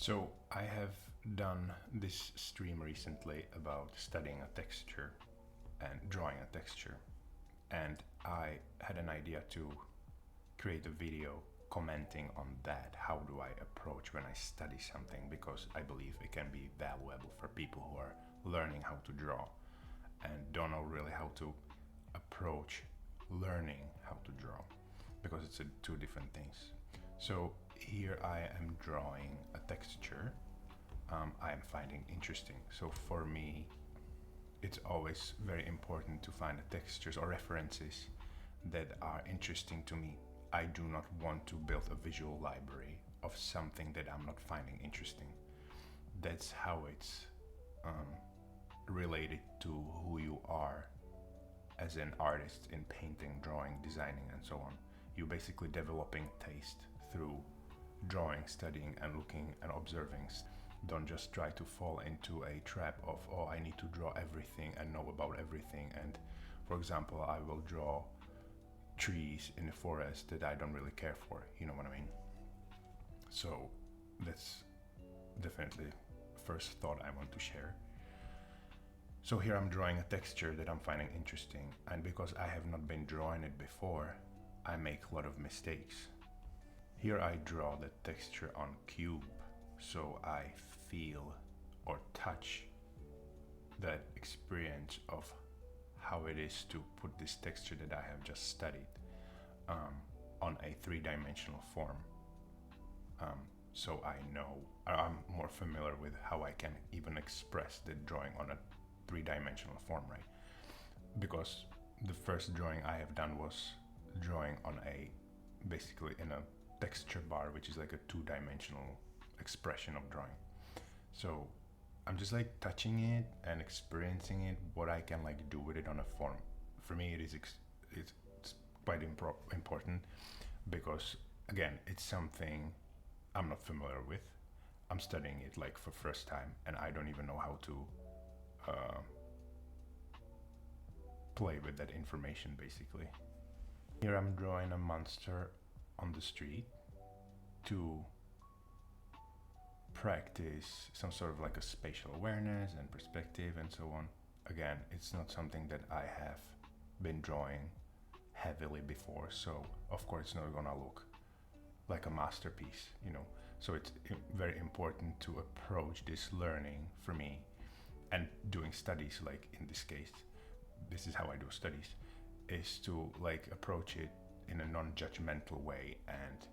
So I have done this stream recently about studying a texture and drawing a texture, and I had an idea to create a video commenting on that. How do I approach when I study something? Because I believe it can be valuable for people who are learning how to draw and don't know really how to approach learning how to draw, because it's two different things. So here I am drawing a texture I am finding interesting. So for me, it's always very important to find textures or references that are interesting to me. I do not want to build a visual library of something that I'm not finding interesting. That's how it's related to who you are as an artist in painting, drawing, designing, and so on. You're basically developing taste through drawing, studying, and looking and observing. Don't just try to fall into a trap of, oh, I need to draw everything and know about everything. And for example, I will draw trees in the forest that I don't really care for. You know what I mean? So that's definitely first thought I want to share. So here I'm drawing a texture that I'm finding interesting, and because I have not been drawing it before, I make a lot of mistakes. Here I draw the texture on cube, so I feel or touch that experience of how it is to put this texture that I have just studied on a three-dimensional form. So I know I'm more familiar with how I can even express the drawing on a three-dimensional form, right? Because the first drawing I have done was drawing on basically in a texture bar, which is like a two-dimensional expression of drawing. So I'm just like touching it and experiencing it, what I can like do with it on a form. For me, it's quite important because again, it's something I'm not familiar with. I'm studying it like for first time, and I don't even know how to play with that information basically. Here I'm drawing a monster on the street to practice some sort of like a spatial awareness and perspective and so on. Again, it's not something that I have been drawing heavily before, so of course it's not gonna look like a masterpiece, you know. So it's very important to approach this learning for me and doing studies, like in this case, this is how I do studies, is to like approach it in a non-judgmental way and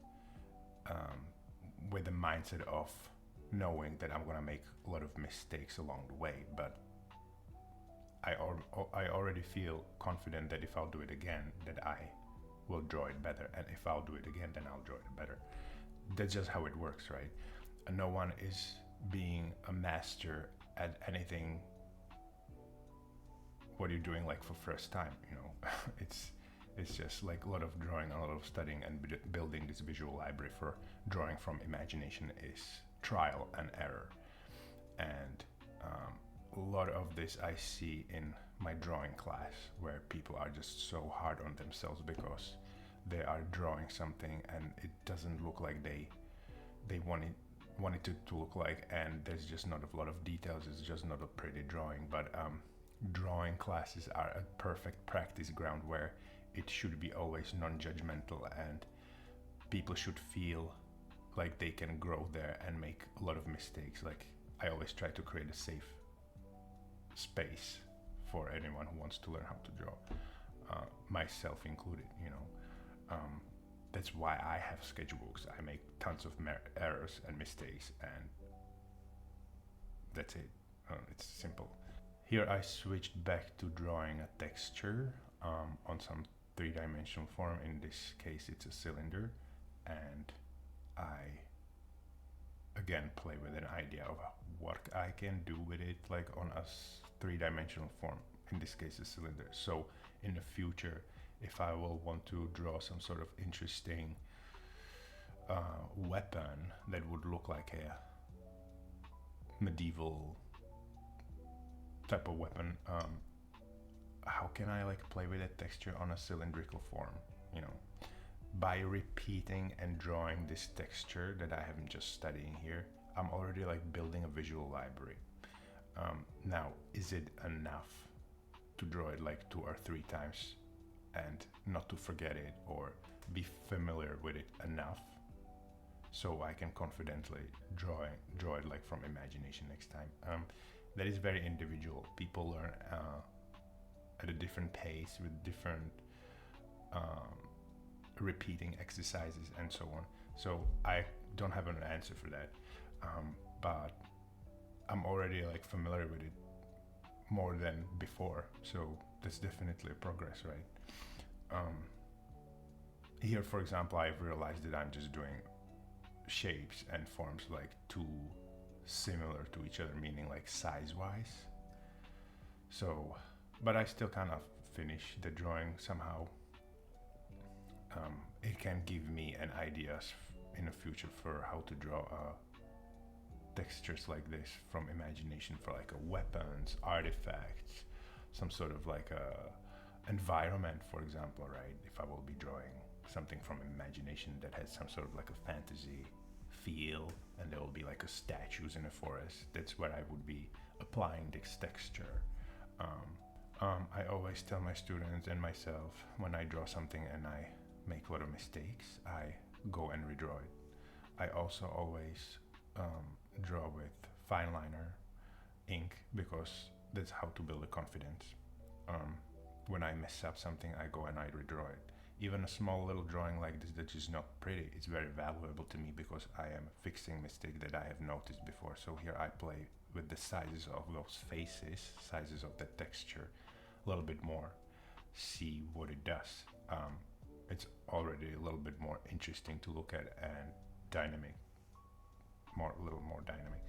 with the mindset of knowing that I'm gonna make a lot of mistakes along the way, but I already feel confident that if I'll do it again, that I will draw it better, and if I'll do it again, then I'll draw it better. That's just how it works, right? And no one is being a master at anything what you're doing like for first time, you know. It's just like a lot of drawing, a lot of studying, and building this visual library for drawing from imagination is trial and error. And a lot of this I see in my drawing class, where people are just so hard on themselves because they are drawing something and it doesn't look like they want it to look like, and there's just not a lot of details. It's just not a pretty drawing. But drawing classes are a perfect practice ground where it should be always non-judgmental, and people should feel like they can grow there and make a lot of mistakes. Like I always try to create a safe space for anyone who wants to learn how to draw, myself included, you know. That's why I have sketchbooks. I make tons of errors and mistakes, and that's it. It's simple. Here I switched back to drawing a texture on some three-dimensional form. In this case, it's a cylinder, and I again play with an idea of what I can do with it, like on a three-dimensional form, in this case a cylinder. So in the future, if I will want to draw some sort of interesting weapon that would look like a medieval type of weapon, how can I like play with that texture on a cylindrical form, you know? By repeating and drawing this texture that I am just studying here, I'm already like building a visual library. Now, is it enough to draw it like 2 or 3 times and not to forget it or be familiar with it enough so I can confidently draw it like from imagination next time? That is very individual. People learn at a different pace with different um, repeating exercises and so on. So I don't have an answer for that, but I'm already like familiar with it more than before. So that's definitely a progress, right? Here, for example, I've realized that I'm just doing shapes and forms like too similar to each other, meaning like size-wise. So, but I still kind of finish the drawing somehow. It can give me an ideas in the future for how to draw textures like this from imagination for like a weapons, artifacts, some sort of like a environment, for example, right? If I will be drawing something from imagination that has some sort of like a fantasy feel, and there will be like a statues in a forest, that's where I would be applying this texture. I always tell my students and myself when I draw something and I make a lot of mistakes, I go and redraw it. I also always draw with fine liner ink because that's how to build a confidence. When I mess up something, I go and I redraw it. Even a small little drawing like this that is not pretty, it's very valuable to me because I am fixing mistake that I have noticed before. So here I play with the sizes of those faces, sizes of the texture a little bit more, see what it does. It's already a little bit more interesting to look at and dynamic, a little more dynamic.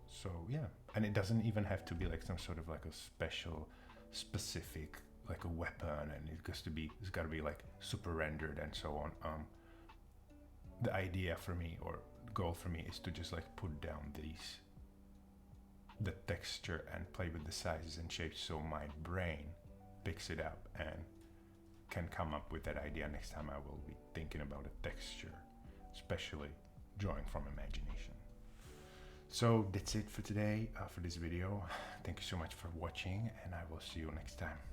So yeah, and it doesn't even have to be like some sort of like a special, specific like a weapon, and it's got to be like super rendered and so on. The idea for me or goal for me is to just like put down the texture and play with the sizes and shapes so my brain picks it up and can come up with that idea next time I will be thinking about a texture, especially drawing from imagination. So that's it for today, for this video. Thank you so much for watching, and I will see you next time.